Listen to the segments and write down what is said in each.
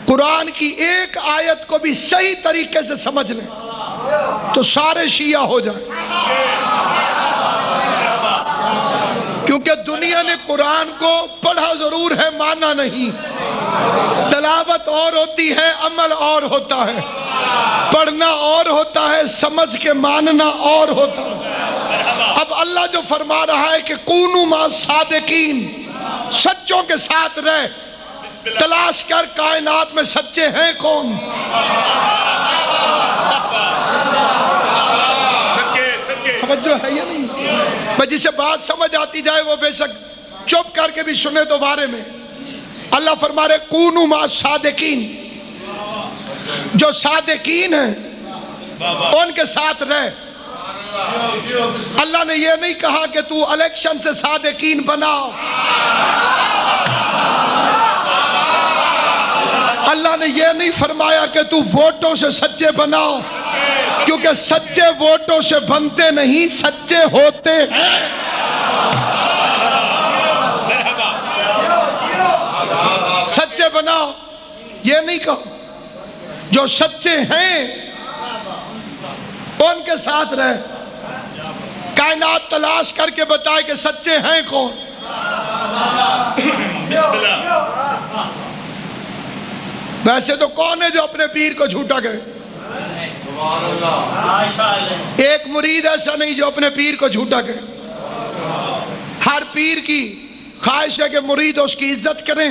قرآن کی ایک آیت کو بھی صحیح طریقے سے سمجھ لیں تو سارے شیعہ ہو جائیں. کیونکہ دنیا نے قرآن کو پڑھا ضرور ہے، مانا نہیں. تلاوت اور ہوتی ہے، عمل اور ہوتا ہے. پڑھنا اور ہوتا ہے، سمجھ کے ماننا اور ہوتا ہے. اب اللہ جو فرما رہا ہے کہ کونوا مع الصادقین، سچوں کے ساتھ رہ. تلاش کر کائنات میں سچے ہیں کون. توجہ ہے یا نہیں؟ میں جسے بات سمجھ آتی جائے وہ بے شک چپ کر کے بھی سنے دوبارے میں. اللہ فرما رہے کونوا مع الصادقین، جو صادقین ہیں ان کے ساتھ رہ. اللہ نے یہ نہیں کہا کہ تو الیکشن سے صادقین بنا. اللہ نے یہ نہیں فرمایا کہ تو ووٹوں سے سچے بناؤ، کیونکہ سچے ووٹوں سے بنتے نہیں، سچے ہوتے ہیں. سچے بناؤ یہ نہیں کہو. جو سچے ہیں ان کے ساتھ رہ. کائنات تلاش کر کے بتائے کہ سچے ہیں کون. ویسے تو کون ہے جو اپنے پیر کو جھوٹا کہے؟ ایک مرید ایسا نہیں جو اپنے پیر کو جھوٹا کہے. ہر پیر کی خواہش ہے کہ مرید اس کی عزت کریں.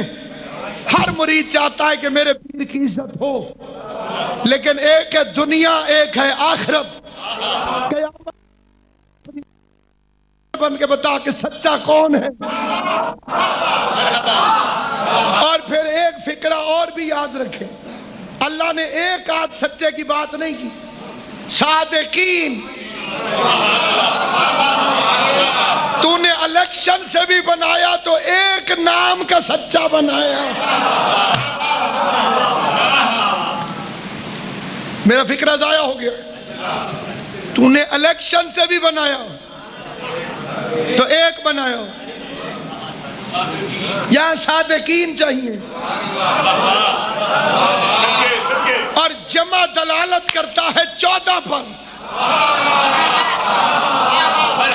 ہر مرید چاہتا ہے کہ میرے پیر کی عزت ہو. لیکن ایک ہے دنیا، ایک ہے آخرت. قیامت بن کے بتا کہ سچا کون ہے. اور پھر ایک فکرہ اور بھی یاد رکھے، اللہ نے ایک آدھ سچے کی بات نہیں کی. صادقین تو نے الیکشن سے بھی بنایا تو ایک نام کا سچا بنایا. میرا فکرہ ضائع ہو گیا. تو نے الیکشن سے بھی بنایا تو ایک بنایا. یہاں صادقین چاہیے. اور جمع دلالت کرتا ہے 14 پر.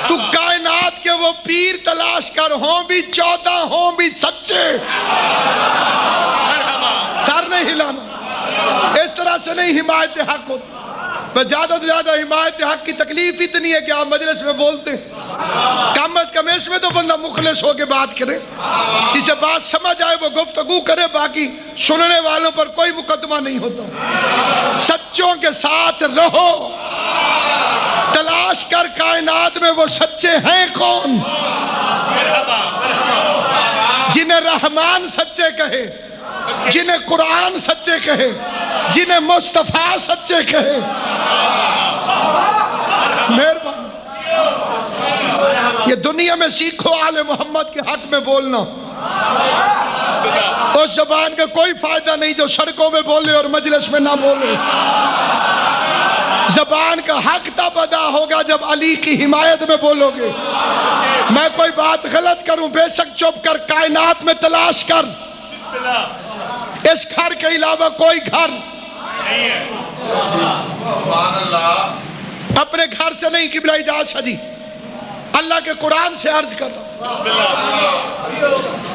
تو کائنات کے وہ پیر تلاش کر، ہوں بھی 14 ہوں بھی سچے. سر نہیں ہلانا. اس طرح سے نہیں حمایت حق ہوتی. بس زیادہ سے زیادہ حمایت حق کی تکلیف اتنی ہے کہ آپ مجلس میں بولتے ہیں. کم از کم اس میں تو بندہ مخلص ہو کے بات کرے، جسے بات سمجھ آئے وہ گفتگو کرے. باقی سننے والوں پر کوئی مقدمہ نہیں ہوتا. سچوں کے ساتھ رہو. تلاش کر کائنات میں وہ سچے ہیں کون، جنہیں رحمان سچے کہے، جنہیں قرآن سچے کہے، جنہیں مصطفیٰ سچے کہے. مہربانی یہ دنیا میں سیکھو آل محمد کے حق میں بولنا. اس زبان کا کوئی فائدہ نہیں جو سڑکوں میں بولے اور مجلس میں نہ بولے. زبان کا حق تب ادا ہوگا جب علی کی حمایت میں بولو گے. میں کوئی بات غلط کروں بے شک چپ کر کائنات میں تلاش کر. اس گھر کے علاوہ کوئی گھر اپنے گھر سے نہیں. قبلہ اجازت جی اللہ کے قرآن سے عرض کر رہا ہوں.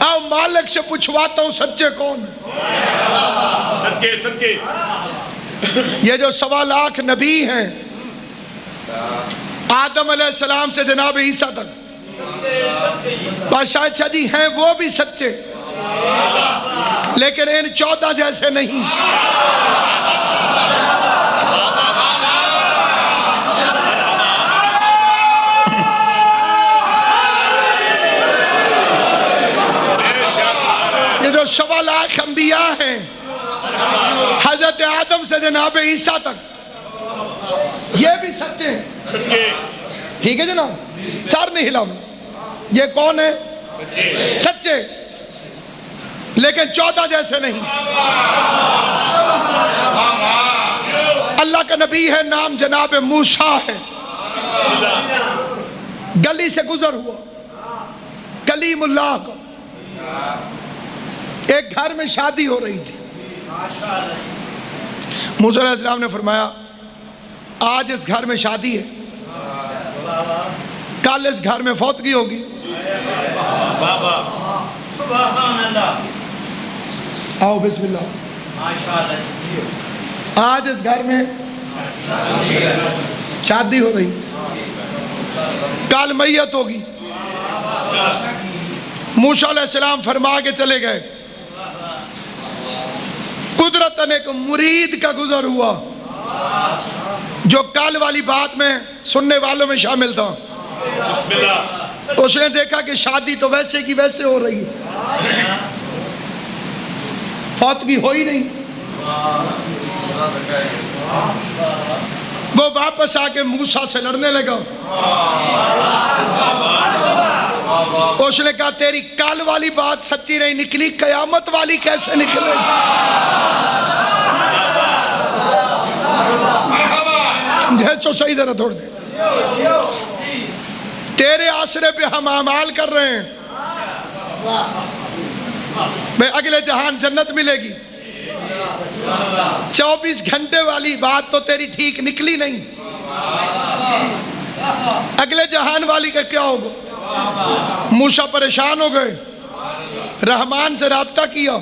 آؤ مالک سے پوچھواتا ہوں سچے کون ہیں. یہ جو 1.25 لاکھ نبی ہیں آدم علیہ السلام سے جناب عیسیٰ تک، بادشاہ شاہ جی ہیں وہ بھی سچے، لیکن ان 14 جیسے نہیں. یہ جو 1.25 لاکھ انبیاء ہیں حضرت آدم سے جناب عیسیٰ تک، یہ بھی سچے ہیں. ٹھیک ہے جناب، سر نہیں ہلاؤں. یہ کون ہے؟ سچے، لیکن 14 جیسے نہیں. اللہ کا نبی ہے، نام جناب موسیٰ ہے. گلی سے گزر ہوا کلیم اللہ کا. ایک گھر میں شادی ہو رہی تھی. موسیٰ علیہ السلام نے فرمایا آج اس گھر میں شادی ہے، کل اس گھر میں فوتگی ہوگی، آؤ بسم اللہ، آج اس گھر میں شادی ہو رہی، کل میت ہوگی۔ موسیٰ علیہ السلام فرما کے چلے گئے، قدرتاً ایک مرید کا گزر ہوا جو کل والی بات میں سننے والوں میں شامل تھا۔ اس نے دیکھا کہ شادی تو ویسے کی ویسے ہو رہی ہے، فوتگی ہو ہی نہیں۔ وہ واپس آ کے موسیٰ سے لڑنے لگا۔ اس نے کہا تیری کل والی بات سچی نہیں نکلی، قیامت والی کیسے نکلے؟ تو صحیح ذرا توڑ دے، تیرے آسرے پہ ہم اعمال کر رہے ہیں، میں اگلے جہان جنت ملے گی، 24 گھنٹے والی بات تو تیری ٹھیک نکلی نہیں، اگلے جہان والی کا کیا ہوگا؟ موسیٰ پریشان ہو گئے، رحمان سے رابطہ کیا،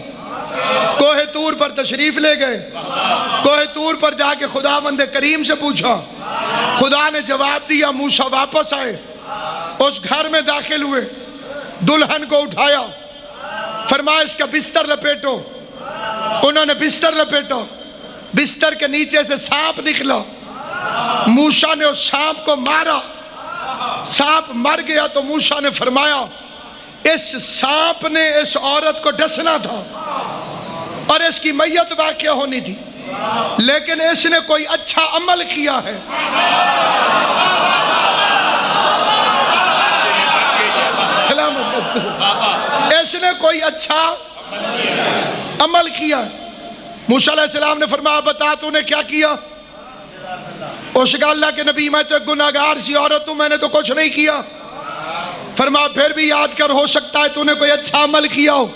کوہ طور پر تشریف لے گئے، کوہ طور پر جا کے خداوند کریم سے پوچھا، خدا نے جواب دیا، موسیٰ واپس آئے، اس گھر میں داخل ہوئے، دلہن کو اٹھایا، فرمایا اس کا بستر لپیٹو، انہوں نے بستر لپیٹا، بستر کے نیچے سے سانپ نکلا، موسیٰ نے اس سانپ کو مارا، سانپ مر گیا تو موسیٰ نے فرمایا اس سانپ نے اس عورت کو ڈسنا تھا اور اس کی میت واقع ہونی تھی، لیکن اس نے کوئی اچھا عمل کیا ہے۔ اس نے کوئی اچھا عمل کیا۔ موسیٰ علیہ السلام نے فرمایا بتا تو نے کیا کیا؟ اس نے کہا اللہ کے نبی میں تو ایک گناہگار سی عورت ہوں، میں نے تو کچھ نہیں کیا۔ فرمایا پھر بھی یاد کر، ہو سکتا ہے تو نے کوئی اچھا عمل کیا ہو۔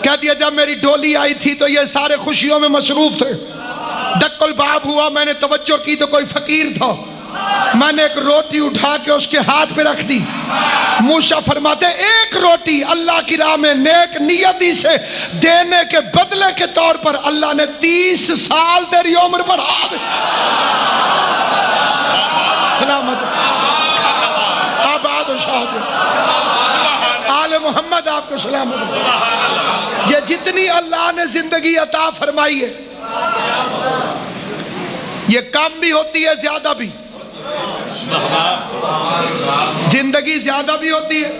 کہہ دیا جب میری ڈولی آئی تھی تو یہ سارے خوشیوں میں مصروف تھے، ڈک الباب ہوا، میں نے توجہ کی تو کوئی فقیر تھا، میں نے ایک روٹی اٹھا کے اس کے ہاتھ پہ رکھ دی۔ موسیٰ فرماتے ایک روٹی اللہ کی راہ میں نیک نیتی سے دینے کے بدلے کے طور پر اللہ نے 30 سال تیری عمر بڑھا دی۔ سلامت آباد و شاد آل محمد آپ کو سلامت۔ یہ جتنی اللہ نے زندگی عطا فرمائی ہے یہ کم بھی ہوتی ہے زیادہ بھی، زندگی زیادہ بھی ہوتی ہے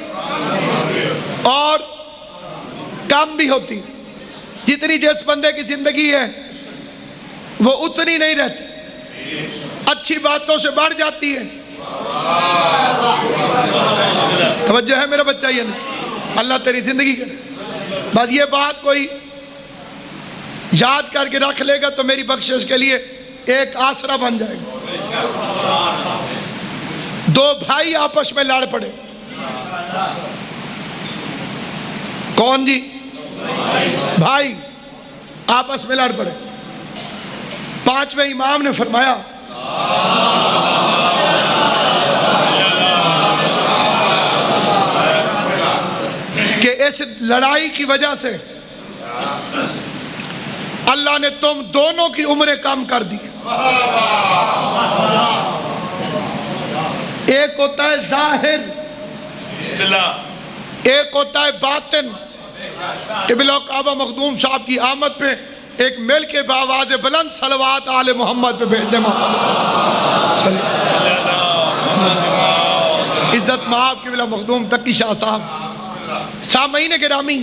اور کم بھی ہوتی ہے۔ جتنی جس بندے کی زندگی ہے وہ اتنی نہیں رہتی، اچھی باتوں سے بڑھ جاتی ہے۔ توجہ ہے میرا بچہ؟ یہ نہیں، اللہ تیری زندگی کرے، بس یہ بات کوئی یاد کر کے رکھ لے گا تو میری بخشش کے لیے ایک آسرا بن جائے گا۔ دو بھائی آپس میں لڑ پڑے، کون جی؟ بھائی آپس میں لڑ پڑے، پانچویں امام نے فرمایا کہ اس لڑائی کی وجہ سے اللہ نے تم دونوں کی عمریں کم کر دی۔ ایک ہوتا ہے ظاہر، ایک ہوتا ہے باطن۔ قبلہ کعبہ مخدوم صاحب کی آمد پہ ایک مل کے باواز بلند صلوات آل محمد پہ بھیج دے۔ عزت مآب قبلہ مخدوم تقی شاہ صاحب۔ سامعین گرامی،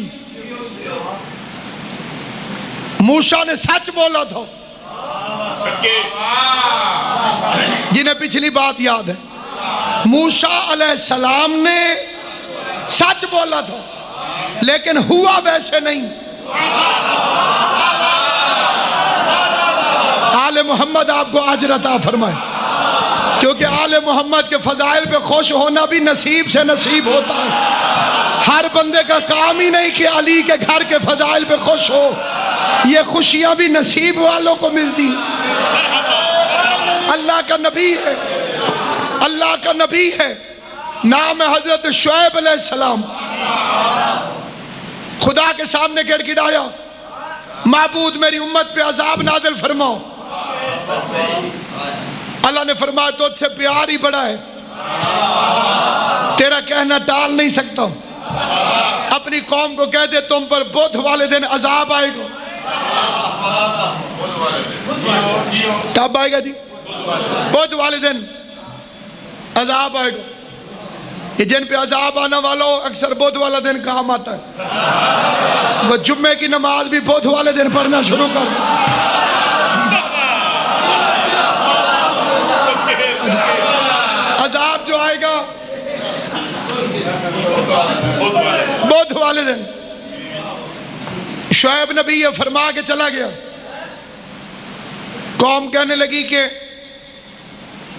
موسیٰ نے سچ بولا تھا، جنہیں پچھلی بات یاد ہے، موسیٰ علیہ السلام نے سچ بولا تھا لیکن ہوا ویسے نہیں۔ آل محمد آپ کو اجر عطا فرمائے، کیونکہ آل محمد کے فضائل پہ خوش ہونا بھی نصیب سے نصیب ہوتا ہے۔ ہر بندے کا کام ہی نہیں کہ علی کے گھر کے فضائل پہ خوش ہو، یہ خوشیاں بھی نصیب والوں کو ملتی. اللہ کا نبی ہے, اللہ کا نبی ہے, نام ہے حضرت شعیب علیہ السلام. خدا کے سامنے گڑ گڑایا, معبود میری امت پہ عذاب نازل فرماؤ. اللہ نے فرمایا تجھ سے پیار ہی بڑا ہے, تیرا کہنا ٹال نہیں سکتا. اپنی قوم کو کہہ دے تم پر بدھ والے دن عذاب آئے گا. کب آئے گا جی؟ بدھ والے دن عذاب آئے گا. یہ جن پہ عذاب آنا والا ہو اکثر بدھ والا دن کام آتا ہے. وہ جمعے کی نماز بھی بدھ والے دن پڑھنا شروع کر دیں. عذاب جو آئے گا بدھ والے دن. شعیب نبی یہ فرما کے چلا گیا. قوم کہنے لگی کہ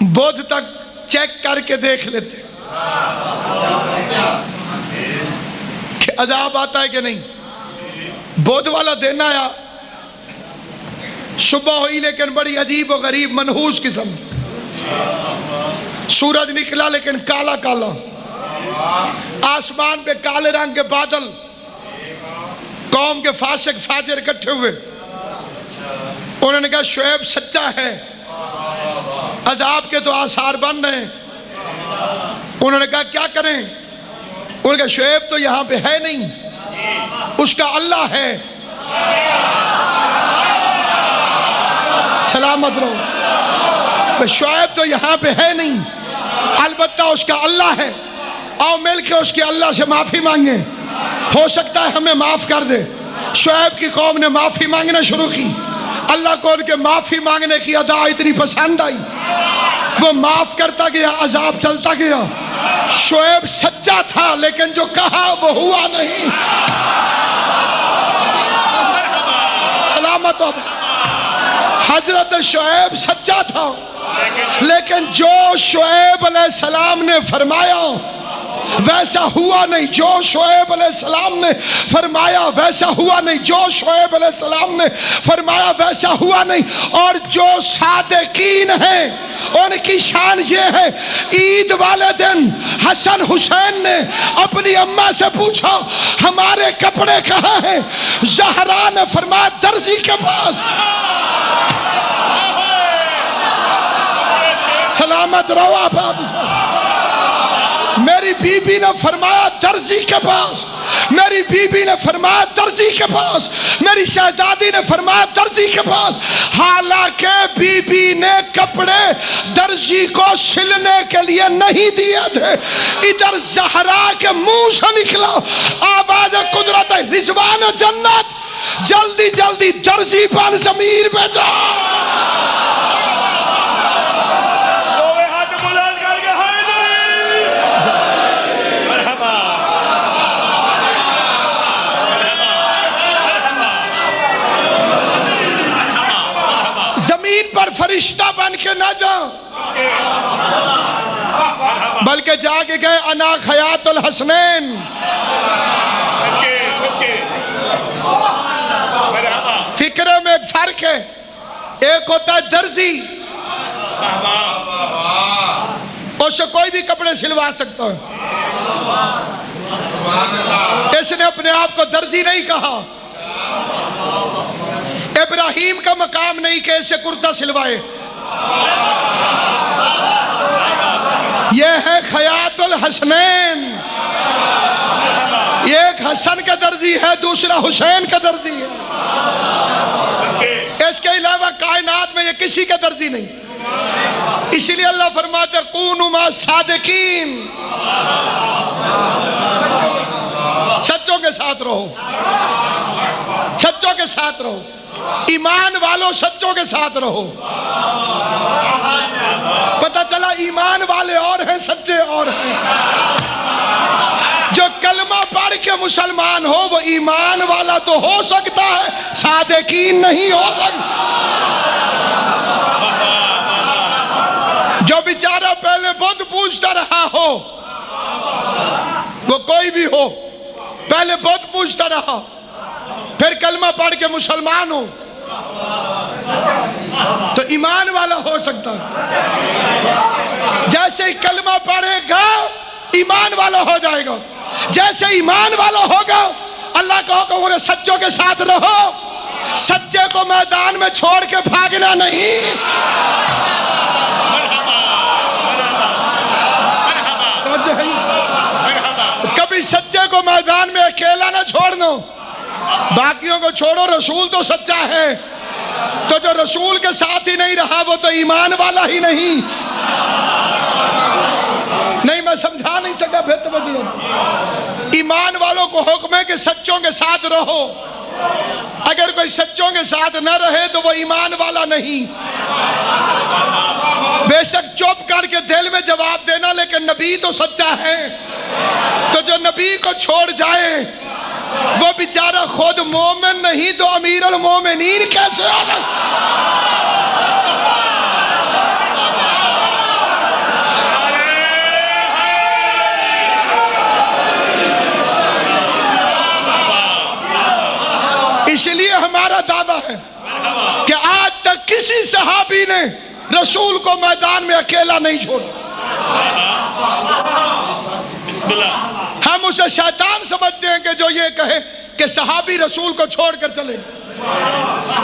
بدھ تک چیک کر کے دیکھ لیتے کہ عذاب آتا ہے کہ نہیں. بدھ والا دن آیا, صبح ہوئی لیکن بڑی عجیب و غریب منحوس قسم. سورج نکلا لیکن کالا کالا, آسمان پہ کالے رنگ کے بادل. قوم کے فاسق فاجر اکٹھے ہوئے. انہوں نے کہا شعیب سچا ہے, عذاب کے تو آثار بن رہے ہیں. انہوں نے کہا کیا کریں؟ انہوں نے کہا شعیب تو یہاں پہ ہے نہیں, اس کا اللہ ہے. سلامت رہو. شعیب تو یہاں پہ ہے نہیں, البتہ اس کا اللہ ہے. آؤ مل کے اس کے اللہ سے معافی مانگیں, ہو سکتا ہے ہمیں معاف کر دے. شعیب کی قوم نے معافی مانگنا شروع کی. اللہ کو ان کے معافی مانگنے کی ادا اتنی پسند آئی, وہ معاف کرتا گیا, عذاب ٹلتا گیا. شعیب سچا تھا لیکن جو کہا وہ ہوا نہیں. سلامت ہو. حضرت شعیب سچا تھا لیکن جو شعیب علیہ السلام نے فرمایا ویسا ہوا نہیں. جو شعیب علیہ السلام نے فرمایا ویسا ہوا نہیں. جو شعیب علیہ السلام نے فرمایا ویسا ہوا نہیں. اور جو صادقین ہیں ان کی شان یہ ہے, عید والے دن حسن حسین نے اپنی اماں سے پوچھا ہمارے کپڑے کہاں ہیں؟ زہرا نے فرمایا درزی کے پاس. سلامت رہو آپ. میری بی بی نے فرمایا درزی کے پاس, میری بی بی نے فرمایا درزی کے پاس, میری شہزادی نے فرمایا درزی کے پاس. حالانکہ بی بی نے کپڑے درزی کو سلنے کے لیے نہیں دیے تھے. ادھر زہرا کے منہ سے نکلا آواز قدرت رضوان جنت, جلدی جلدی درزی بن ضمیر پہ جا. پر فرشتہ بن کے نہ جاؤ بلکہ جا کے گئے انا خیات الحسنین. فکرے میں ایک فرق ہے, ایک ہوتا ہے درزی, اس سے کوئی بھی کپڑے سلوا سکتا ہے. اس نے اپنے آپ کو درزی نہیں کہا. ابراہیم کا مقام نہیں کہ اسے کرتا سلوائے. یہ ہے خیات الحسنین. یہ ایک حسن کا درزی ہے, دوسرا حسین کا درزی ہے. اس کے علاوہ کائنات میں یہ کسی کا درزی نہیں. اسی لیے اللہ فرماتے ہیں کونوا مع الصادقین, سچوں کے ساتھ رہو, سچوں کے ساتھ رہو. ایمان والوں سچوں کے ساتھ رہو. پتہ چلا ایمان والے اور ہیں, سچے اور ہیں. جو کلمہ پڑھ کے مسلمان ہو وہ ایمان والا تو ہو سکتا ہے, صادقین نہیں ہو سکتا. جو بیچارہ پہلے بت پوجتا رہا ہو, وہ کوئی بھی ہو, پہلے بت پوجتا رہا, پھر کلمہ پڑھ کے مسلمان ہو تو ایمان والا ہو سکتا ہے. جیسے ہی کلمہ پڑھے گا ایمان والا ہو جائے گا. جیسے ایمان والا ہوگا اللہ کا حکم ہے سچوں کے ساتھ رہو. سچے کو میدان میں چھوڑ کے بھاگنا نہیں. کبھی سچے کو میدان میں اکیلا نہ چھوڑنا. باقیوں کو چھوڑو, رسول تو سچا ہے. تو جو رسول کے ساتھ ہی نہیں رہا وہ تو ایمان والا ہی نہیں. نہیں میں سمجھا نہیں سکا, پھر توجہ. ایمان والوں کو حکم ہے کہ سچوں کے ساتھ رہو. اگر کوئی سچوں کے ساتھ نہ رہے تو وہ ایمان والا نہیں. بے شک چپ کر کے دل میں جواب دینا, لیکن نبی تو سچا ہے. تو جو نبی کو چھوڑ جائے وہ بیچارہ خود مومن نہیں تو امیر المومنین کیسے ہوگا؟ اس لیے ہمارا دعویٰ ہے کہ آج تک کسی صحابی نے رسول کو میدان میں اکیلا نہیں چھوڑا. ہم اسے شیطان سمجھتے ہیں کہ جو یہ کہے کہ صحابی رسول کو چھوڑ کر چلے.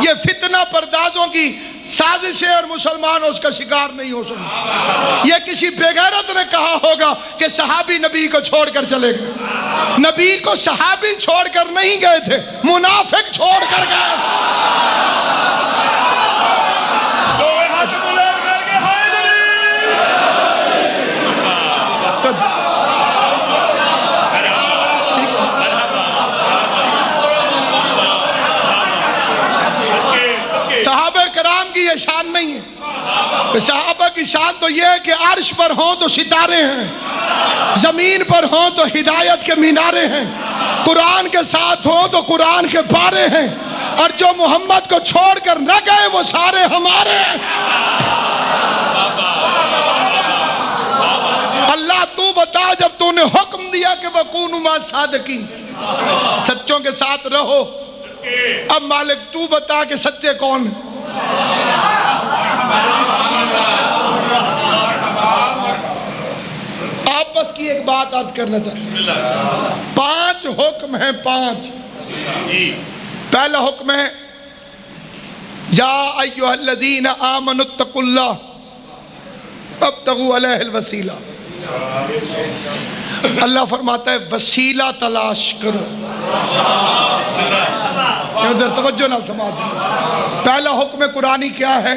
یہ فتنہ پردازوں کی سازش ہے اور مسلمان اس کا شکار نہیں ہو سکتے. یہ کسی بے غیرت نے کہا ہوگا کہ صحابی نبی کو چھوڑ کر چلے گئے. نبی کو صحابی چھوڑ کر نہیں گئے تھے, منافق چھوڑ کر گئے. صحابہ کرام کی یہ شان نہیں ہے. صحابہ کی شان تو یہ ہے کہ عرش پر ہوں تو ستارے ہیں, زمین پر ہوں تو ہدایت کے مینارے ہیں, قرآن کے ساتھ ہوں تو قرآن کے پارے ہیں, اور جو محمد کو چھوڑ کر نہ گئے وہ سارے ہمارے ہیں. اللہ تو بتا, جب تو نے حکم دیا کہ وَكُونُوا مَعَ الصَّادِقِينَ, سچوں کے ساتھ رہو, اب مالک تو بتا کہ سچے کون ہیں. آپس کی ایک بات عرض کرنا چاہتا ہوں. 5 حکم ہیں, 5. پہلا حکم ہے یا ایھا الذین آمنوا اتقوا اللہ وابتغوا الیہ الوسیلہ. اللہ فرماتا ہے وسیلہ تلاش کرو. ادھر توجہ نہ سماج. پہلا حکم قرآنی کیا ہے؟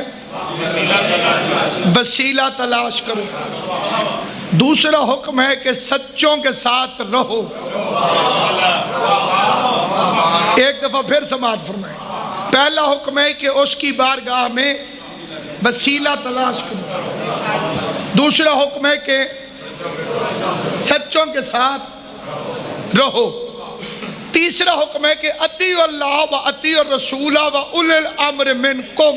وسیلہ تلاش کرو. دوسرا حکم ہے کہ سچوں کے ساتھ رہو. ایک دفعہ پھر سماعت فرمائیں. پہلا حکم ہے کہ اس کی بارگاہ میں وسیلہ تلاش کرو. دوسرا حکم ہے کہ سچوں کے ساتھ رہو. تیسرا حکم ہے کہ اطیعوا اللہ و اطیعوا الرسول و اولی الامر منکم,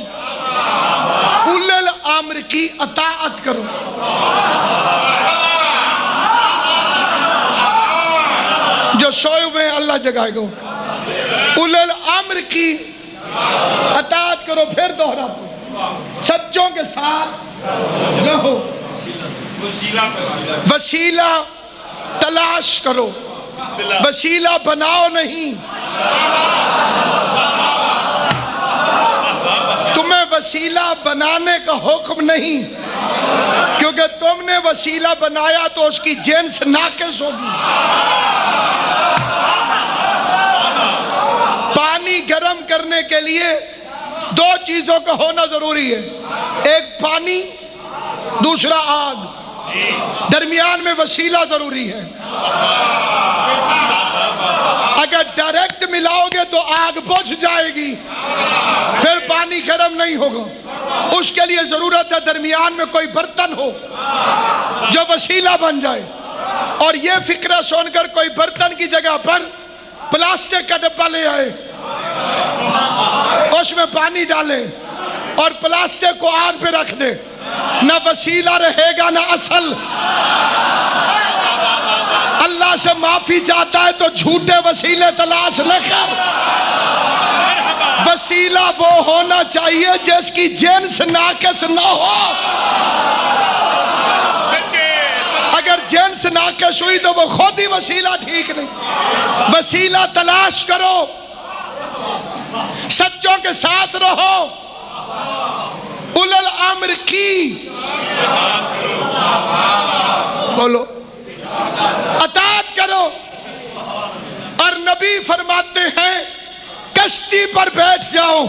اولی الامر کی اطاعت کرو. جو سوئے ہوئے ہیں اللہ جگائے گا. اولی الامر کی اطاعت کرو. پھر دوہراتا ہوں, سچوں کے ساتھ رہو, وسیلہ تلاش کرو. وسیلہ بناؤ نہیں, تمہیں وسیلہ بنانے کا حکم نہیں, کیونکہ تم نے وسیلہ بنایا تو اس کی جنس ناقص ہوگی. پانی گرم کرنے کے لیے 2 چیزوں کا ہونا ضروری ہے, ایک پانی, دوسرا آگ. درمیان میں وسیلہ ضروری ہے. اگر ڈائریکٹ ملاؤ گے تو آگ بجھ جائے گی, پھر پانی گرم نہیں ہوگا. اس کے لیے ضرورت ہے درمیان میں کوئی برتن ہو جو وسیلہ بن جائے. اور یہ فکرہ سن کر کوئی برتن کی جگہ پر پلاسٹک کا ڈبہ لے آئے, اس میں پانی ڈالے اور پلاسٹک کو آگ پہ رکھ دے, نہ وسیلہ رہے گا نہ اصل. اللہ سے معافی چاہتا ہے تو جھوٹے وسیلے تلاش نہ کر. وسیلہ وہ ہونا چاہیے جس کی جنس ناقص نہ ہو. اگر جنس ناقص ہوئی تو وہ خود ہی وسیلہ ٹھیک نہیں. وسیلہ تلاش کرو، سچوں کے ساتھ رہو، اولو الامر کی بولو اطاعت کرو. اور نبی فرماتے ہیں کشتی پر بیٹھ جاؤ.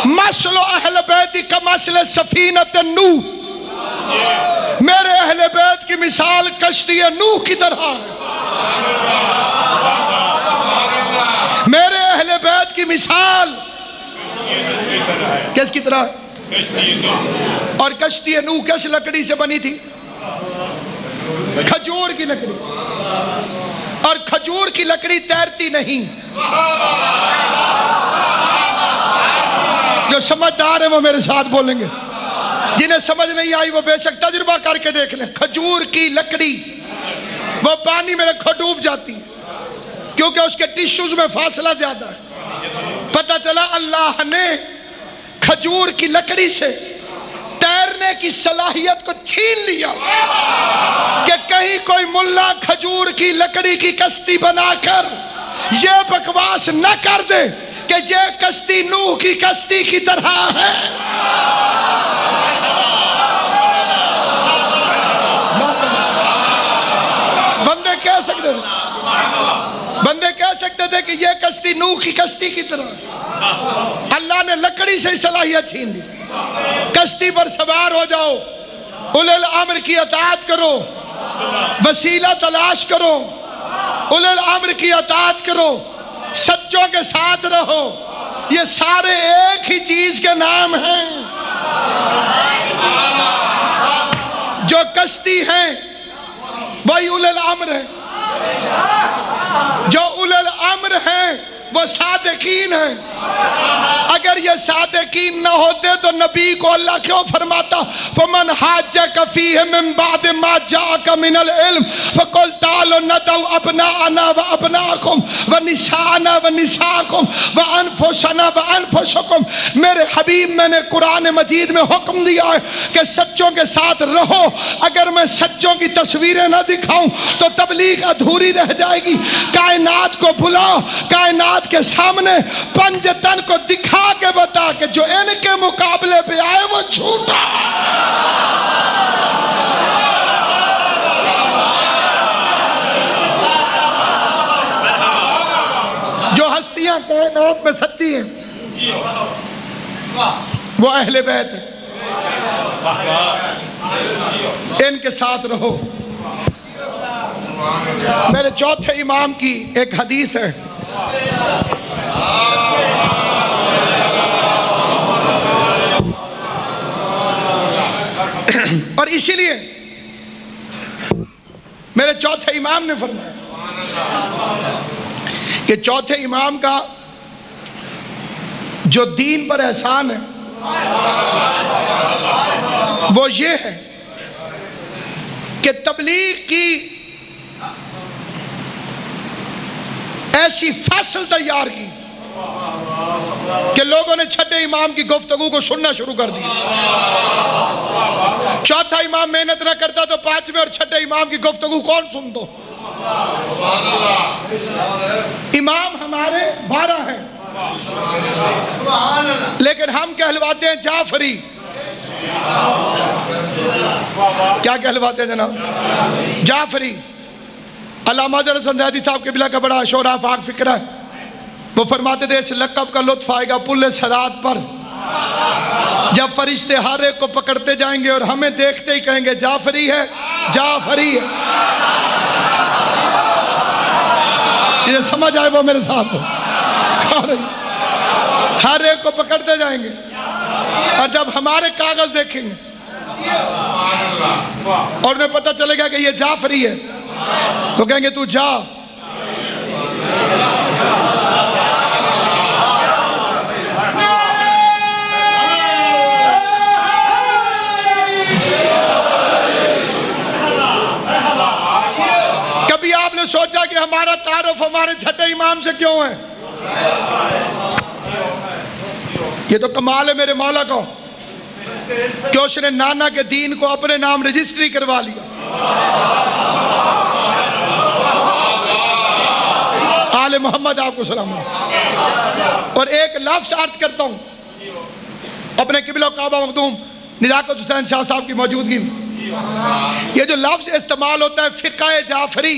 مثل اہل بیت کمثل سفینۃ نوح، میرے اہل بیت کی مثال کشتی نوح کی طرح ہے. میرے اہل بیت کی مثال کس کی طرح؟ اور کشتی نوح کس لکڑی سے بنی تھی؟ کھجور کی لکڑی. اور کھجور کی لکڑی تیرتی نہیں. جو سمجھدار ہیں وہ میرے ساتھ بولیں گے، جنہیں سمجھ نہیں آئی وہ بے شک تجربہ کر کے دیکھ لیں. کھجور کی لکڑی وہ پانی میں رکھو ڈوب جاتی کیونکہ اس کے ٹیشوز میں فاصلہ زیادہ ہے. پتہ چلا اللہ نے کھجور کی لکڑی سے تیرنے کی صلاحیت کو چھین لیا کہ کہیں کوئی ملا کھجور کی لکڑی کی کشتی بنا کر یہ بکواس نہ کر دے کہ یہ کشتی نوح کی کشتی کی طرح ہے. بندے کہہ سکتے تھے، بندے کہہ سکتے تھے کہ یہ کشتی نوح کی کشتی کی طرح. اللہ نے لکڑی سے صلاحیت چھین دی. کشتی پر سوار ہو جاؤ، اولو الامر کی اطاعت کرو، وسیلہ تلاش کرو، اولو الامر کی اطاعت کرو، سچوں کے ساتھ رہو. یہ سارے ایک ہی چیز کے نام ہیں. جو کشتی ہیں وہی اولو الامر ہے. جو اولو الامر ہیں وہ صادقین ہیں. اگر یہ صادقین نہ ہوتے تو نبی کو اللہ کیوں فرماتا فَمَنْ حَاجَّكَ فِيهِ مِنْ بَعْدِ مَا جَاءَكَ مِنَ الْعِلْمِ فَقُلْ تَعَالُوا نَدْعُوا أَبْنَاءَنَا وَأَبْنَاءَكُمْ وَنِسَاءَنَا وَنِسَاءَكُمْ وَأَنفُسَنَا وَأَنفُسَكُمْ. میرے حبیب میں نے قرآن مجید میں حکم دیا ہے کہ سچوں کے ساتھ رہو. اگر میں سچوں کی تصویریں نہ دکھاؤں تو تبلیغ ادھوری رہ جائے گی. کائنات کو بلاؤ، کائنات کے سامنے پنجتن کو دکھا کے بتا کہ جو ان کے مقابلے پہ آئے وہ جھوٹا. جو ہستیاں کائنات میں سچی ہیں وہ اہل بیت ہیں. ان کے ساتھ رہو. میرے چوتھے امام کی ایک حدیث ہے، اور اسی لیے میرے چوتھے امام نے فرمایا کہ چوتھے امام کا جو دین پر احسان ہے وہ یہ ہے کہ تبلیغ کی ایسی فصل تیار کی کہ لوگوں نے چھٹے امام کی گفتگو کو سننا شروع کر دیا. چوتھا امام محنت نہ کرتا تو پانچویں اور چھٹے امام کی گفتگو کون سن دو. امام ہمارے 12 ہیں لیکن ہم کہلواتے ہیں جعفری. کیا کہلواتے ہیں جناب؟ جعفری. علامہ حسن زیدی صاحب کے بلا کا بڑا شور آفاق فکر ہے. وہ فرماتے تھے اس لقب کا لطف آئے گا پل صراط پر جب فرشتے ہر ایک کو پکڑتے جائیں گے اور ہمیں دیکھتے ہی کہیں گے جعفری ہے، جعفری ہے. یہ سمجھ آئے وہ میرے ساتھ ہو. ہر ایک کو پکڑتے جائیں گے اور جب ہمارے کاغذ دیکھیں گے اور انہیں پتہ چلے گا کہ یہ جعفری ہے تو کہیں گے تو جا. کبھی آپ نے سوچا کہ ہمارے ہمارا تعارف ہمارے چھٹے امام سے کیوں ہے؟ یہ تو کمال ہے میرے مولا کو کہ اس نے نانا کے دین کو اپنے نام رجسٹری کروا لیا۔ آل محمد آپ کو سلام علیکم۔ اور ایک لفظ عرض کرتا ہوں اپنے قبلہ و کعبہ مخدوم نزاکت حسین شاہ صاحب کی موجودگی میں، یہ جو لفظ استعمال ہوتا ہے فقہ جعفری،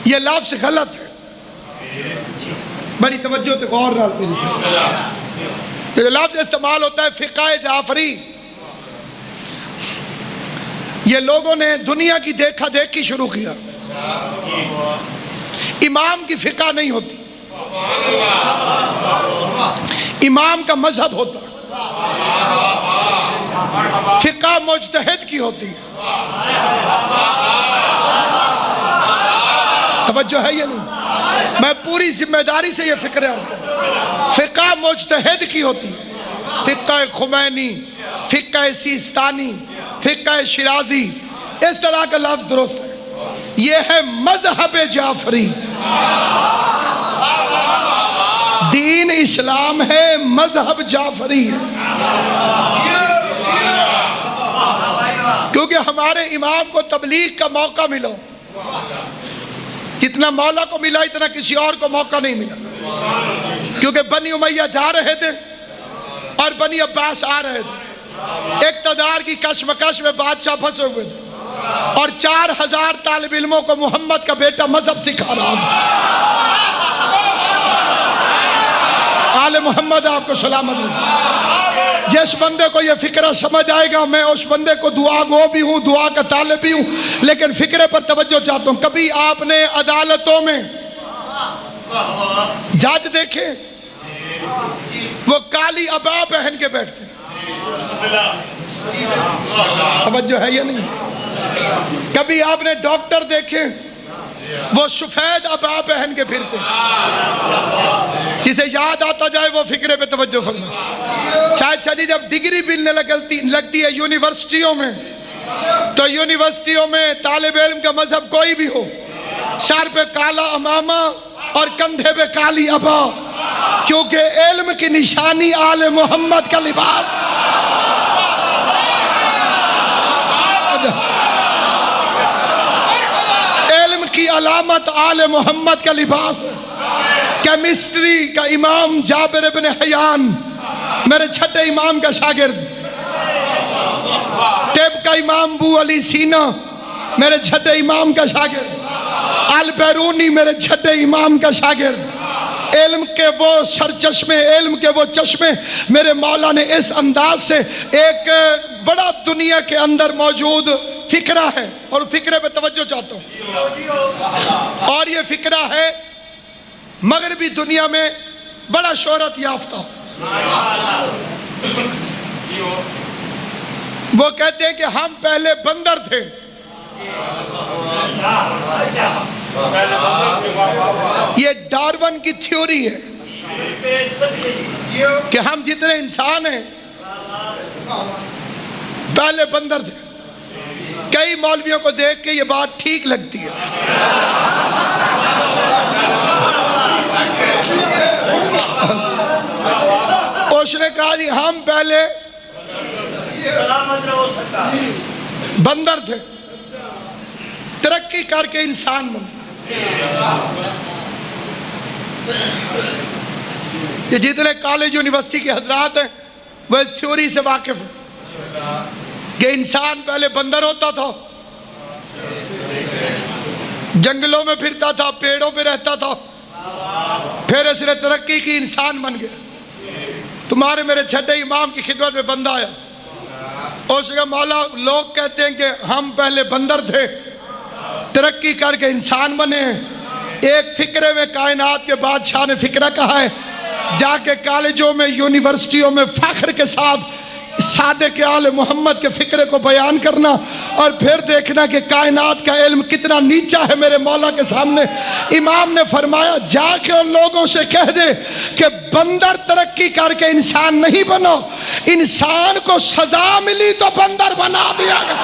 یہ لفظ غلط ہے۔ بڑی توجہ تے غور نال یہ جو لفظ استعمال ہوتا ہے فقہ جعفری، یہ لوگوں نے دنیا کی دیکھا دیکھی شروع کیا۔ امام کی فقہ نہیں ہوتی، امام کا مذہب ہوتا ہے، فقہ مجتہد کی ہوتی ہے۔ توجہ ہے یہ نہیں؟ میں پوری ذمہ داری سے یہ فکر عرض کرتا، فقہ مجتہد کی ہوتی ہے۔ فقہ خمینی، فقہ سیستانی، فقہ شیرازی، اس طرح کا لفظ درست ہے۔ یہ ہے مذہب جعفری، دین اسلام ہے، مذہب جعفری ہے۔ کیونکہ ہمارے امام کو تبلیغ کا موقع ملا، جتنا مولا کو ملا اتنا کسی اور کو موقع نہیں ملا، کیونکہ بنی امیہ جا رہے تھے اور بنی عباس آ رہے تھے، اقتدار کی کشمکش میں بادشاہ پھنسے ہوئے تھے اور 4000 طالب علموں کو محمد کا بیٹا مذہب سکھا رہا تھا۔ آل محمد آپ کو سلامت ہوں۔ جس بندے کو یہ فکرہ سمجھ آئے گا، میں اس بندے کو دعا گو بھی ہوں، دعا کا طالب بھی ہوں، لیکن فکرے پر توجہ چاہتا ہوں۔ کبھی آپ نے عدالتوں میں جج دیکھے وہ کالی عبا پہن کے بیٹھتے ہیں؟ توجہ ہے یا نہیں؟ کبھی آپ نے ڈاکٹر دیکھے وہ سفید عبا پہن کے پھرتے ہیں؟ جسے یاد آتا جائے وہ فکرے پہ توجہ فرمائے۔ شاید جب ڈگری ملنے لگتی ہے یونیورسٹیوں میں، تو یونیورسٹیوں میں طالب علم کا مذہب کوئی بھی ہو، سر پہ کالا امامہ اور کندھے پہ کالی عبا، کیونکہ علم کی نشانی آل محمد کا لباس۔ علم کی علامت آل محمد کا لباس ہے۔ کیمسٹری کا امام جابر ابن حیان میرے چھٹے امام کا شاگرد، طب کا امام ابو علی سینا میرے چھٹے امام کا شاگرد، البیرونی میرے چھٹے امام کا شاگرد۔ علم کے وہ سرچشمے، علم کے وہ چشمے میرے مولا نے اس انداز سے ایک بڑا دنیا کے اندر موجود فکرہ ہے، اور فکرے پہ توجہ چاہتا ہوں، اور یہ فکرہ ہے مغربی دنیا میں بڑا شہرت یافتہ۔ وہ کہتے ہیں کہ ہم پہلے بندر تھے، یہ ڈارون کی تھیوری ہے کہ ہم جتنے انسان ہیں پہلے بندر تھے۔ کئی مولویوں کو دیکھ کے یہ بات ٹھیک لگتی ہے، اس نے کہا جی ہم پہلے بندر تھے، ترقی کر کے انسان بنے۔ یہ جتنے کالج یونیورسٹی کے حضرات ہیں وہ اس تھیوری سے واقف ہیں کہ انسان پہلے بندر ہوتا تھا، جنگلوں میں پھرتا تھا، پیڑوں پہ رہتا تھا، پھر اس نے ترقی کی، انسان بن گیا۔ تمہارے میرے چھٹے امام کی خدمت میں بندہ آیا، اس نے مولا لوگ کہتے ہیں کہ ہم پہلے بندر تھے، ترقی کر کے انسان بنے ہیں۔ ایک فکرے میں کائنات کے بادشاہ نے فکرہ کہا ہے، جا کے کالجوں میں یونیورسٹیوں میں فخر کے ساتھ صادق آل محمد کے فکرے کو بیان کرنا، اور پھر دیکھنا کہ کائنات کا علم کتنا نیچا ہے میرے مولا کے سامنے۔ امام نے فرمایا جا کے ان لوگوں سے کہہ دے کہ بندر ترقی کر کے انسان نہیں بنا، انسان کو سزا ملی تو بندر بنا دیا گیا۔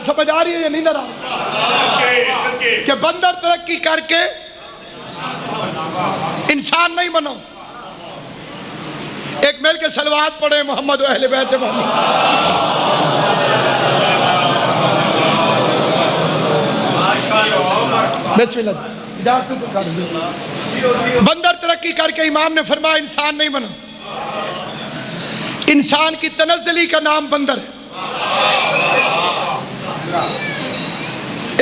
بات سمجھ آ رہی ہے یا نہیں نہ رہا کہ بندر ترقی کر کے انسان نہیں بنو. ایک مل کے صلوات پڑھے محمد و اہل بیت محمد. بسم اللہ. بندر ترقی کر کے امام نے فرمایا انسان نہیں بنا. انسان کی تنزلی کا نام بندر ہے.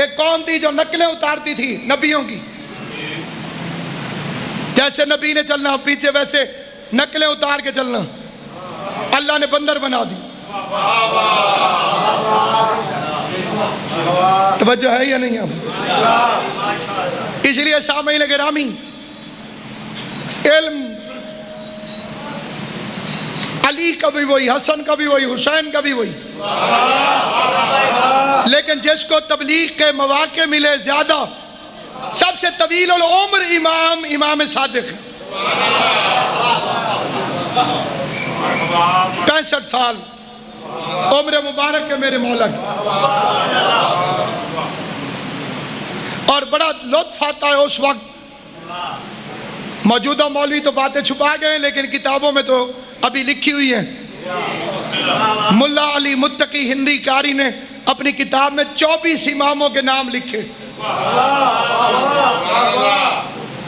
ایک قوم تھی جو نقلیں اتارتی تھی نبیوں کی. جیسے نبی نے چلنا پیچھے ویسے نقلیں اتار کے چلنا. اللہ نے بندر بنا دی. توجہ ہے یا نہیں؟ اس لیے سامعین گرامی علم علی کا بھی وہی، حسن کا بھی وہی، حسین کا بھی وہی، لیکن جس کو تبلیغ کے مواقع ملے زیادہ، سب سے طویل العمر امام صادق 65 سال عمر مبارک ہے میرے مولا کی. اور بڑا لطف آتا ہے اس وقت. موجودہ مولوی تو باتیں چھپا گئے لیکن کتابوں میں تو ابھی لکھی ہوئی ہیں. ملا علی متقی ہندی کاری نے اپنی کتاب میں 24 اماموں کے نام لکھے.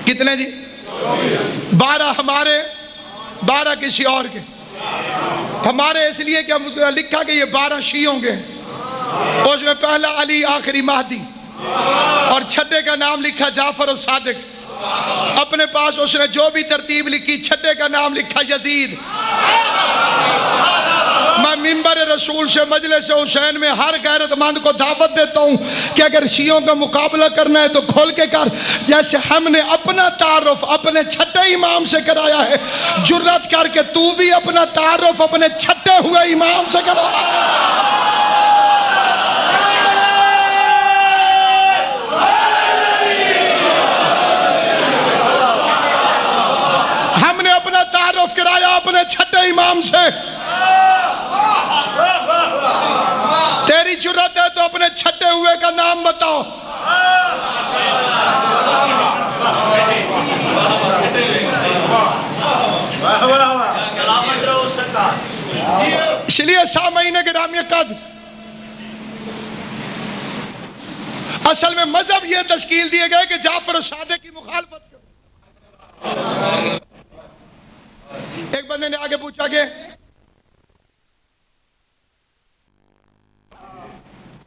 کتنے جی؟ 12 ہمارے، 12 کسی اور کے. ہمارے اس لیے کہ ہم اس کو لکھا کہ یہ 12 شیعوں کے. اس میں پہلا علی، آخری مہدی، اور چھٹے کا نام لکھا جعفر الصادق. اپنے پاس اس نے جو بھی ترتیب لکھی، چھٹے کا نام لکھا یزید. میں منبر رسول سے مجلس حسین میں ہر غیرت مند کو دعوت دیتا ہوں کہ اگر شیعوں کا مقابلہ کرنا ہے تو کھول کے کر. جیسے ہم نے اپنا تعارف اپنے چھٹے امام سے کرایا ہے، جرات کر کے تو بھی اپنا تعارف اپنے چھٹے ہوئے امام سے کرا. ہم نے اپنا تعارف کرایا اپنے چھٹے امام سے. تیری جرات ہے تو اپنے چھٹے ہوئے کا نام بتاؤ. اس لیے سامعین گرامی قدر، اصل میں مذہب یہ تشکیل دیے گئے کہ جعفر الصادق کی مخالفت کرو. ایک بندے نے آگے پوچھا کہ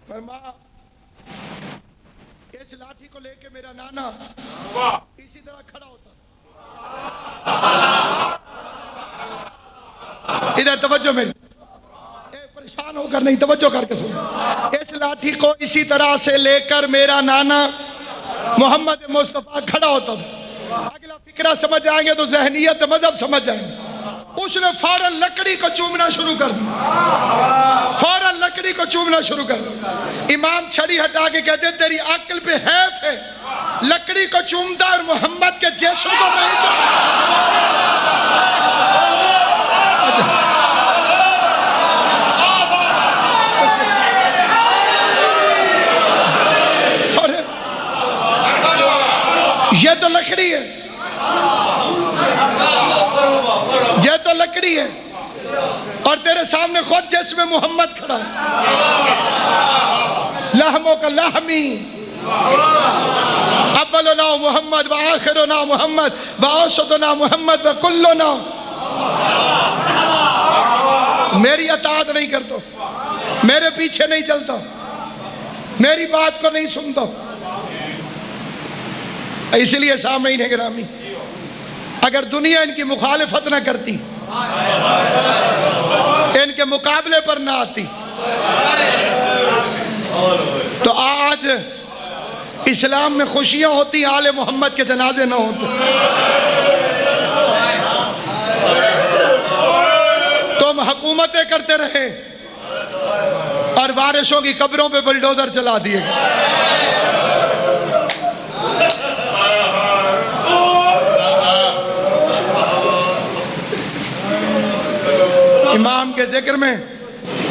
فرمایا اس لاٹھی کو لے کے میرا نانا اسی طرح کھڑا ہوتا. ادھر توجہ میری، پریشان ہو کر نہیں، توجہ کر کے سنو. اس لاٹھی کو اسی طرح سے لے کر میرا نانا محمد مصطفیٰ کھڑا ہوتا تھا. اگلا فکرہ سمجھ جائیں گے تو ذہنیت مذہب سمجھ جائیں گے. اس نے فوراً لکڑی کو چومنا شروع کر دیا. فوراً لکڑی کو چومنا شروع کر دیا. امام چھڑی ہٹا کے کہتے تیری عقل پہ حیف ہے، لکڑی کو چومتا اور محمد کے جسم کو نہیں چومتا. یہ تو لکڑی ہے، یہ تو لکڑی ہے، اور تیرے سامنے خود جسم محمد کھڑا ہے. لحموں کا لحمی، اولنا محمد وآخرنا محمد وآوسطنا محمد وکلنا. میری اطاعت نہیں کرتا، میرے پیچھے نہیں چلتا، میری بات کو نہیں سنتا. اس لیے سامعین گرامی اگر دنیا ان کی مخالفت نہ کرتی، ان کے مقابلے پر نہ آتی، تو آج اسلام میں خوشیاں ہوتی، آل محمد کے جنازے نہ ہوتے. تم حکومتیں کرتے رہے اور وارثوں کی قبروں پہ بلڈوزر چلا دیے گئے. امام کے ذکر میں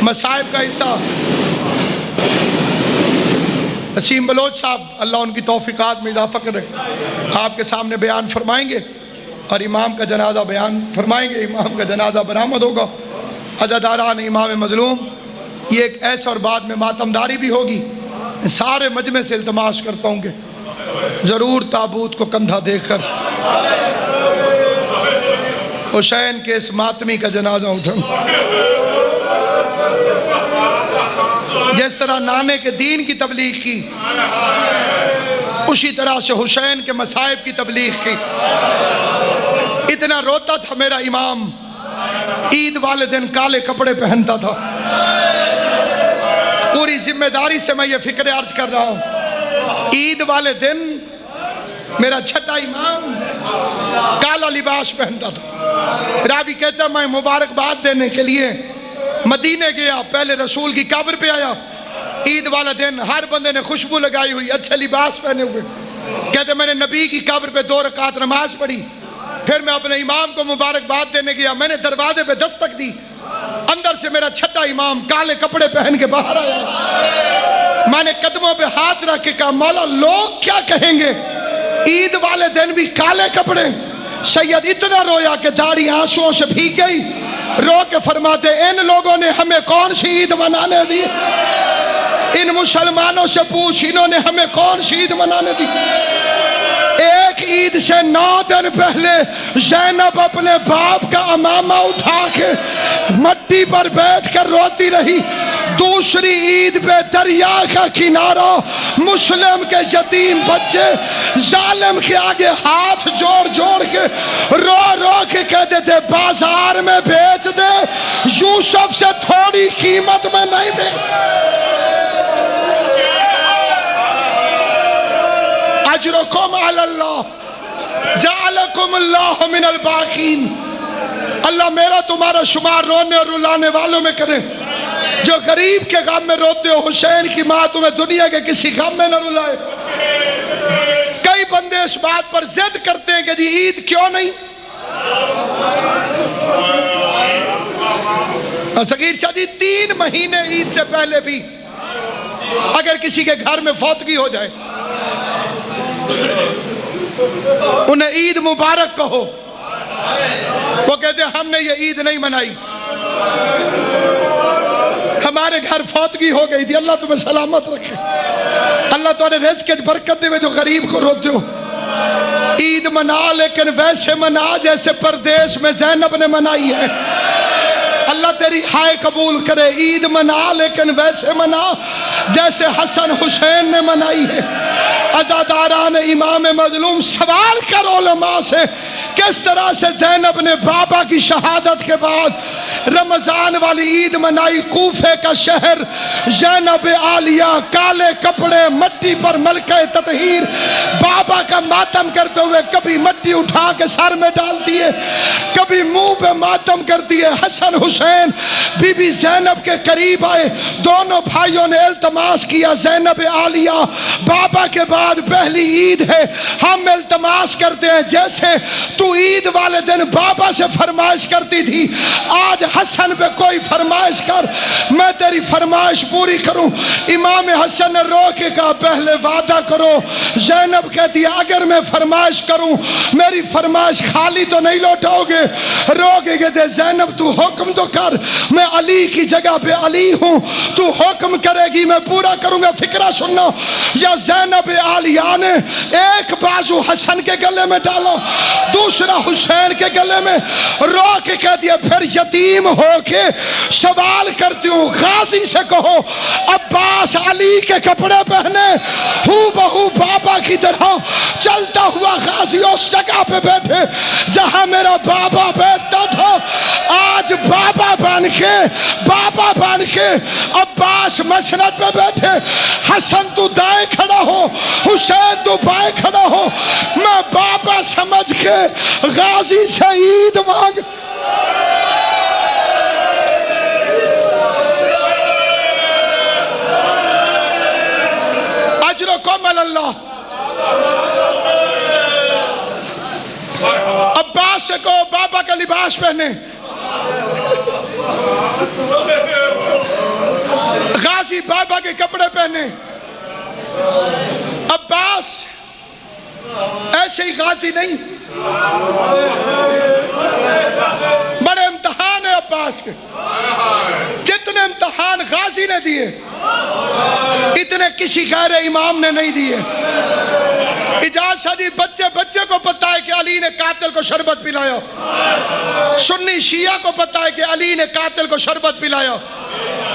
مصائب کا حصہ نسیم بلوچ صاحب اللہ ان کی توفیقات میں اضافہ کرے، آپ کے سامنے بیان فرمائیں گے اور امام کا جنازہ بیان فرمائیں گے، امام کا جنازہ برآمد ہوگا۔ عزاداران امام مظلوم، یہ ایک ایسا اور بعد میں ماتمداری بھی ہوگی۔ سارے مجمع سے التماس کرتا ہوں کہ ضرور تابوت کو کندھا دے کر حسین کے اس ماتمی کا جنازہ اٹھاؤں۔ جس طرح نانے کے دین کی تبلیغ کی، اسی طرح سے حسین کے مصائب کی تبلیغ کی۔ اتنا روتا تھا میرا امام، عید والے دن کالے کپڑے پہنتا تھا۔ پوری ذمہ داری سے میں یہ فکر عرض کر رہا ہوں، عید والے دن میرا چھٹا امام کالا لباس پہنتا تھا۔ راوی کہتا ہے میں مبارکباد دینے کے لیے مدینے گیا، پہلے رسول کی قبر پہ آیا۔ عید والا دن ہر بندے نے خوشبو لگائی ہوئی، اچھے لباس پہنے ہوئے۔ کہتے میں نے نبی کی قبر پہ 2 رکعت نماز پڑھی، پھر میں اپنے امام کو مبارکباد دینے گیا۔ میں نے دروازے پہ دستک دی، اندر سے میرا چھٹا امام کالے کپڑے پہن کے باہر آیا۔ میں نے قدموں پہ ہاتھ رکھ کے کہا مولا لوگ کیا کہیں گے، عید والے دن بھی کالے کپڑے۔ سید اتنا رویا کہ داڑھی آنسوؤں سے بھیگ گئی، رو کے فرماتے ان لوگوں نے ہمیں کون سی عید منانے دی؟ ان مسلمانوں سے پوچھ انہوں نے ہمیں کون سی عید منانے دی؟ ایک عید سے 9 دن پہلے زینب اپنے باپ کا امامہ اٹھا کے مٹی پر بیٹھ کر روتی رہی۔ دوسری عید پہ دریا کا کنارہ، مسلم کے یتیم بچے ظالم کے آگے ہاتھ جوڑ جوڑ کے رو رو کے کہتے تھے بازار میں بیچ دے، یوسف سے تھوڑی قیمت میں نہیں بیچ۔ اجرکم علی اللہ جعلکم اللہ من الباقین۔ اللہ میرا تمہارا شمار رونے اور رلانے والوں میں کرے۔ جو غریب کے غم میں روتے ہو، حسین کی ماں تمہیں دنیا کے کسی غم میں نہ رلائے۔ کئی بندے اس بات پر ضد کرتے ہیں کہ جی عید کیوں نہیں؟ صغیر شاہ جی 3 مہینے عید سے پہلے بھی اگر کسی کے گھر میں فوتگی ہو جائے، انہیں عید مبارک کہو، وہ کہتے ہیں ہم نے یہ عید نہیں منائی، ہمارے گھر فوتگی ہو گئی تھی۔ اللہ تمہیں سلامت رکھے، اللہ تمہیں رزق کی برکت دے جو غریب کو روتے ہو۔ عید منا لیکن ویسے منا جیسے پردیس میں زینب نے منائی ہے۔ اللہ تیری ہائے قبول کرے۔ عید منا لیکن ویسے منا جیسے حسن حسین نے منائی ہے۔ عزاداران امام مظلوم، سوال کرو علماء سے کس طرح سے زینب نے بابا کی شہادت کے بعد رمضان والی عید منائی۔ کوفے کا شہر، زینب عالیہ کالے کپڑے، مٹی پر ملکہ تطہیر، بابا کا ماتم کرتے ہوئے کبھی مٹی اٹھا کے سر میں ڈالتی ہے، کبھی منہ پہ ماتم کرتی ہے۔ حسن حسین بی بی زینب کے قریب آئے، دونوں بھائیوں نے التماس کیا زینب عالیہ بابا کے بعد پہلی عید ہے، ہم التماس کرتے ہیں جیسے تو عید والے دن بابا سے فرمائش کرتی تھی، آج حسن پہ کوئی فرمائش کر، میں تیری فرمائش پوری کروں۔ امام حسن نے رو کے کہا پہلے وعدہ کرو۔ زینب کہتی ہے اگر میں فرمائش کروں میری فرمائش خالی تو نہیں لوٹاؤ گے؟ رو کے کہتے زینب تو حکم تو کر، میں علی کی جگہ پہ علی ہوں، تو حکم کرے گی میں پورا کروں گا۔ فکرہ سننا، یا زینب عالیہ نے ایک بازو حسن کے گلے میں ڈالا، دوسرا حسین کے گلے میں، رو کے کہہ دیا پھر یتیم ہو کے سوال کرتی ہوں غازی سے کہو عباس علی کے کپڑے پہنے، ہو بہو بابا کی طرح چلتا ہوا غازی اس جگہ پہ بیٹھے جہاں میرا بابا بیٹھتا تھا۔ آج بابا بن کے عباس مسند پہ بیٹھے، حسن تو دائیں کھڑا ہو، حسین تو بائیں کھڑا ہو، میں بابا سمجھ کے غازی سے عید مانگ۔ اجرکم علی اللہ۔ عباس سے کہو بابا کا لباس پہنے، غازی بابا کے کپڑے پہنے، عباس ایسے ہی غازی نہیں، بڑے امتحان ہیں عباس کے، جتنے امتحان غازی نے دیے اتنے کسی غیر امام نے نہیں دیے۔ اجاز شادی بچے کو پتا ہے کہ علی نے قاتل کو شربت پلایا، سنی شیعہ کو پتا ہے کہ علی نے قاتل کو شربت پلایا،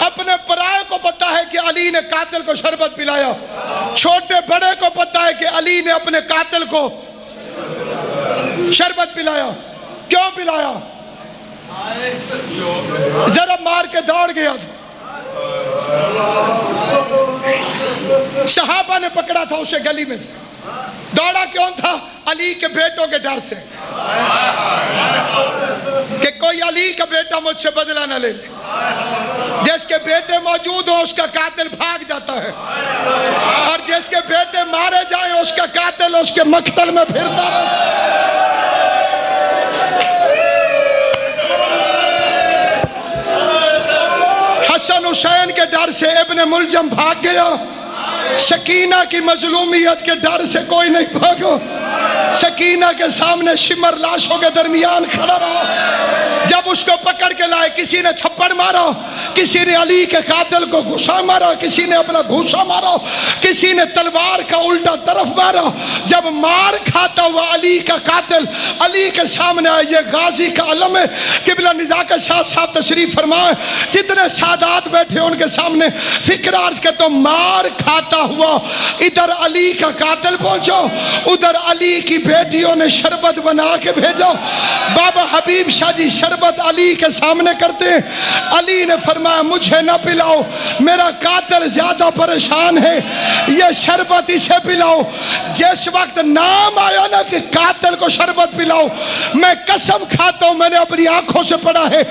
اپنے پرائے کو پتا ہے کہ علی نے قاتل کو شربت پلایا، چھوٹے بڑے کو پتا ہے کہ علی نے اپنے قاتل کو شربت پلایا۔ کیوں پلایا؟ ذرا مار کے دوڑ گیا تھا، صحابہ نے پکڑا تھا اسے گلی میں سے، دوڑا کیوں تھا؟ علی کے بیٹوں کے ڈر سے کہ کوئی علی کا بیٹا مجھ سے بدلہ نہ لے لے، جس کے بیٹے موجود ہوں اس کا قاتل بھاگ جاتا ہے، اور جس کے بیٹے مارے جائیں اس کا قاتل اس کے مقتل میں پھرتا رہتا ہے۔ حسن حسین کے ڈر سے ابن ملجم بھاگ گیا، سکینہ کی مظلومیت کے ڈر سے کوئی نہیں بھاگا، سکینہ کے سامنے شمر لاشوں کے درمیان کھڑا رہا، جب اس کو پکڑ کے لائے کسی نے تھپڑ مارا، کسی نے علی کے قاتل کو گھوسا مارا، کسی نے اپنا گھوسا مارا، کسی نے تلوار کا الٹا طرف مارا۔ جب مار کھاتا ہوا علی کا قاتل علی کے سامنے آیا، یہ غازی کا علم ہے۔ قبلہ نزاکت شاہ صاحب تشریف فرمائے، جتنے سادات بیٹھے ان کے سامنے فکر عرض کے تو مار کھاتا ہوا ادھر علی کا قاتل پہنچا، ادھر علی کی بیٹیوں نے شربت بنا کے بھیجا۔ بابا حبیب شاہ جی شربت علی کے سامنے کرتے، علی نے فرمایا مجھے نہ پلاؤ، میرا قاتل زیادہ پریشان ہے، یہ شربت اسے پلاؤ۔ جس وقت نام آیا نا کہ قاتل کو شربت پلاؤ، میں قسم کھاتا ہوں میں نے اپنی آنکھوں سے پڑھا ہے،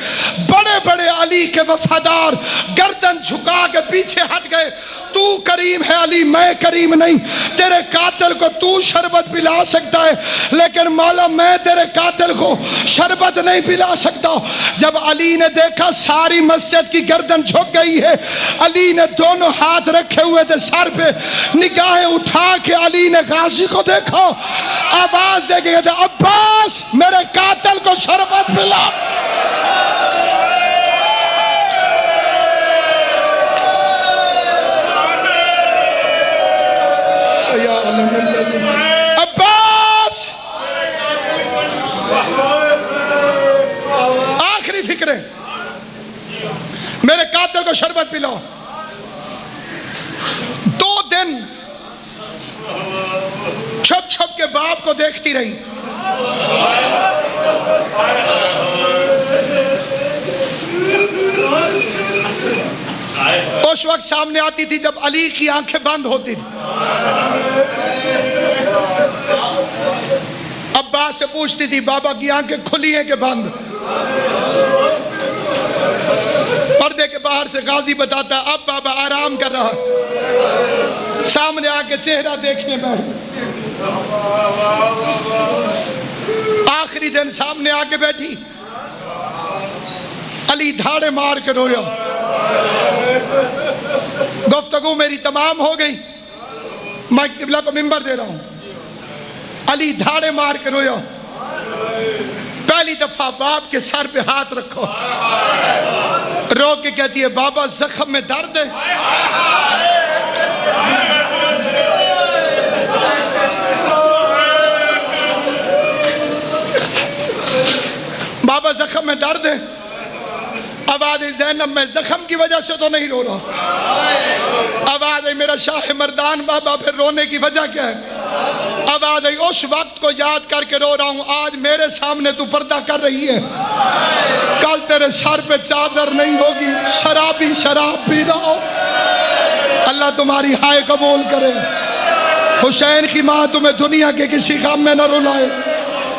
بڑے بڑے علی کے وفادار گردن جھکا کے پیچھے ہٹ گئے۔ تو کریم ہے علی، میں کریم نہیں، تیرے قاتل کو تو شربت پلا سکتا ہے لیکن مولا میں تیرے قاتل کو شربت نہیں پلا سکتا۔ جب علی نے دیکھا ساری مسجد کی گردن جھک گئی ہے، علی نے دونوں ہاتھ رکھے ہوئے تھے سر پہ، نگاہیں اٹھا کے علی نے غازی کو دیکھا، آواز دے کے کہتے عباس میرے قاتل کو شربت پلا۔ عباس آخری فکر ہے میرے قاتل کو شربت پلاؤ۔ 2 دن چھپ چھپ کے باپ کو دیکھتی رہی، اس وقت سامنے آتی تھی جب علی کی آنکھیں بند ہوتی تھی، عباس سے پوچھتی تھی بابا کی آنکھیں کھلی ہیں کہ بند؟ پردے کے باہر سے غازی بتاتا اب بابا آرام کر رہا، سامنے آ کے چہرہ دیکھنے میں آخری دن سامنے آ کے بیٹھی، علی دھاڑے مار کے رویا، گفتگو میری تمام ہو گئی، میں قبلہ کو منبر دے رہا ہوں، علی دھاڑے مار کے رویا، پہلی دفعہ باپ کے سر پہ ہاتھ رکھو، رو کے کہتی ہے بابا زخم میں درد ہے؟ بابا زخم میں درد ہے؟ آواز زینب میں زخم کی وجہ سے تو نہیں رو رہا، آواز ہے میرا شاہ مردان بابا پھر رونے کی وجہ کیا ہے؟ آواز ہے اس وقت کو یاد کر کے رو رہا ہوں، آج میرے سامنے تو پردہ کر رہی ہے، کل تیرے سر پہ چادر نہیں ہوگی، شرابی شراب پی رہا ہو۔ اللہ تمہاری ہائے قبول کرے۔ حسین کی ماں تمہیں دنیا کے کسی غم میں نہ رلائے،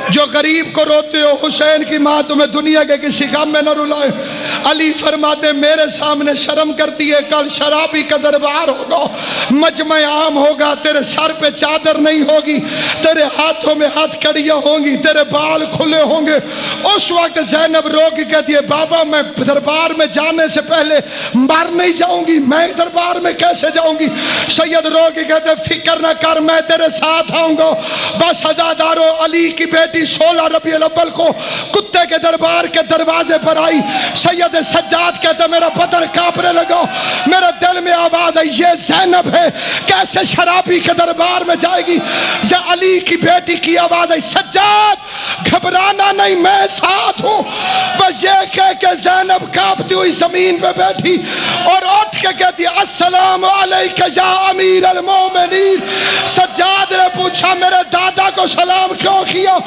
جو غریب کو روتے ہو حسین کی ماں تمہیں دنیا کے کسی غم میں نہ رلائے۔ علی فرماتے میرے سامنے شرم کرتی ہے، کل شرابی کا دربار ہوگا، مجمع عام ہوگا، تیرے سر پہ چادر نہیں ہوگی، تیرے ہاتھوں میں ہاتھ کڑیاں ہوں گی، تیرے بال کھلے ہوں گے۔ اس وقت زینب رو کے کہتی ہے بابا میں دربار میں جانے سے پہلے مر نہیں جاؤں گی، میں دربار میں کیسے جاؤں گی؟ سید رو کے کہتے فکر نہ کر، میں تیرے ساتھ آؤں گا۔ بس عزادارو، علی کی بیٹی 16 ربیع الاول کو کتے کے دربار کے دروازے پر آئی۔ سید سجاد کہتے میرا بدن کانپنے لگا، میرے دل میں آواز ہے یہ زینب ہے، کیسے شرابی کے دربار میں جائے گی؟ یہ علی کی بیٹی کی آواز ہے سجاد گھبرانا نہیں، میں ساتھ ہوں۔ بس یہ کہہ کہ زینب کانپتی ہوئی زمین پہ بیٹھی اور اٹھ کے کہتی السلام علیکہ یا امیر المومنین۔ سجاد نے پوچھا میرے دادا کو سلام کیوں کیا؟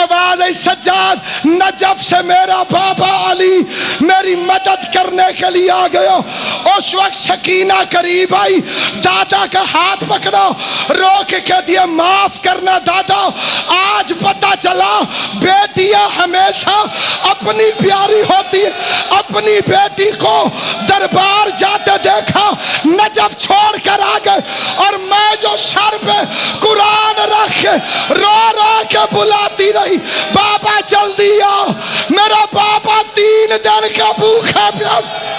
آواز ہے سجاد نجف سے میرا بابا علی میری مدد کرنے کے لیے آ گیا۔ اس وقت سکینہ قریب آئی، دادا کا ہاتھ پکڑا، رو کے کہتی ہے معاف کرنا دادا، آج پتہ چلا بیٹیاں ہمیشہ اپنی پیاری ہوتی ہے۔ اپنی بیٹی کو دربار جاتے دیکھا، نجف چھوڑ کر آ گئے، اور میں جو سر پہ قرآن رکھ کے رو رو کے بلاتی رہی بابا جلدی آ، میرا بابا 3 دن کا بھوکا پیاسا